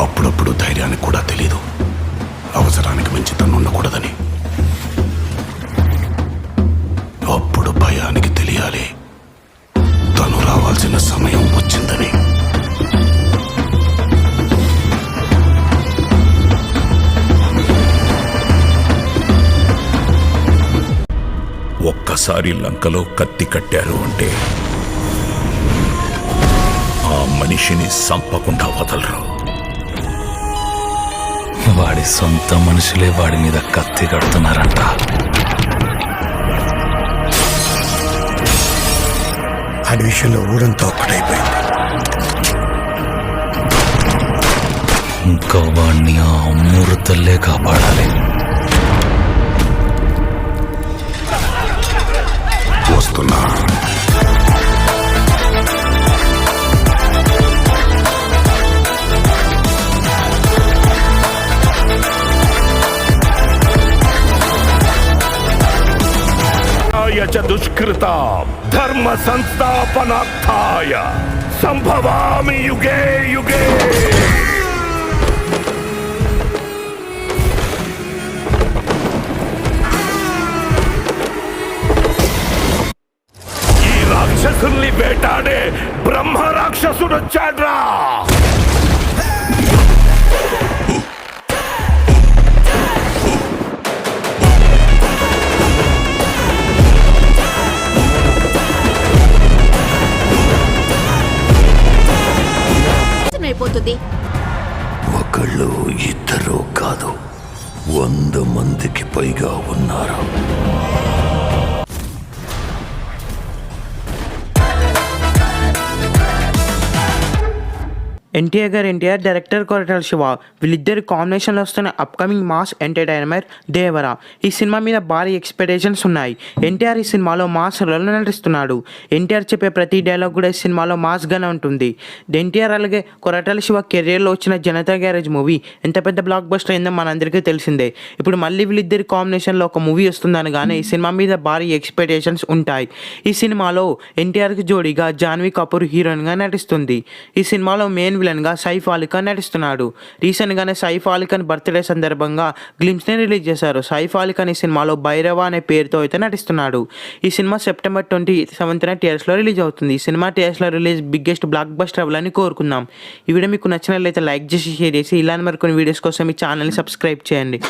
అప్పుడప్పుడు ధైర్యానికి కూడా తెలీదు అవసరానికి మించి తను ఉండకూడదని. అప్పుడు భయానికి తెలియాలి తను రావాల్సిన సమయం వచ్చిందని. ఒక్కసారి లంకలో కత్తి కట్టారు అంటే ఆ మనిషిని సంపకుండా వదలరు. వాడి సొంత మనుషులే వాడి మీద కత్తి కడుతున్నారంట. ఆ విషయంలో ఊరంతా ఒక్కటైపోయింది. ఇంకా వాడిని ఆ అమృతల్లే కాపాడాలి. వస్తున్నా. దుష్కృత ధర్మ సంస్థాపనార్థాయ సంభవామి యుగే యుగే. ఈ రాక్షసుల్ని వేటాడే బ్రహ్మ రాక్షసుడు వచ్చాడ్రా. ఒకళ్ళు ఇద్దరు కాదు, 100 మందికి పైగా ఉన్నారు. ఎన్టీఆర్ గారు ఎన్టీఆర్, డైరెక్టర్ కొరటాల శివ వీళ్ళిద్దరు కాంబినేషన్లో వస్తున్న అప్కమింగ్ మాస్ ఎంటర్టైనర్ దేవరా. ఈ సినిమా మీద భారీ ఎక్స్పెక్టేషన్స్ ఉన్నాయి. ఎన్టీఆర్ ఈ సినిమాలో మాస్ రోల్లో నటిస్తున్నాడు. ఎన్టీఆర్ చెప్పే ప్రతి డైలాగ్ కూడా ఈ సినిమాలో మాస్గానే ఉంటుంది. ఎన్టీఆర్ అలాగే కొరటాల శివ కెరియర్లో వచ్చిన జనతా గ్యారేజ్ మూవీ ఎంత పెద్ద బ్లాక్ బస్టర్ అయిందో మనందరికీ తెలిసిందే. ఇప్పుడు మళ్ళీ వీళ్ళిద్దరి కాంబినేషన్లో ఒక మూవీ వస్తుందనగానే ఈ సినిమా మీద భారీ ఎక్స్పెక్టేషన్స్ ఉంటాయి. ఈ సినిమాలో ఎన్టీఆర్కి జోడీగా జాన్వీ కపూర్ హీరోయిన్గా నటిస్తుంది. ఈ సినిమాలో మెయిన్ విలన్గా సైఫ్ అలీ ఖాన్ నటిస్తున్నాడు. రీసెంట్గానే సైఫ్ అలీ ఖాన్ బర్త్డే సందర్భంగా గ్లిమ్స్ని రిలీజ్ చేశారు. సైఫ్ అలీ ఖాన్ ఈ సినిమాలో భైరవ అనే పేరుతో అయితే నటిస్తున్నాడు. ఈ సినిమా సెప్టెంబర్ 27న థియేటర్స్లో రిలీజ్ అవుతుంది. ఈ సినిమా థియేటర్స్లో రిలీజ్ బిగ్గెస్ట్ బ్లాక్ బస్టర్ అవ్వాలని కోరుకుందాం. ఈ వీడియో మీకు నచ్చినట్లయితే లైక్ చేసి షేర్ చేసి ఇలాంటి మరికొన్ని వీడియోస్ కోసం ఈ ఛానల్ని సబ్స్క్రైబ్ చేయండి.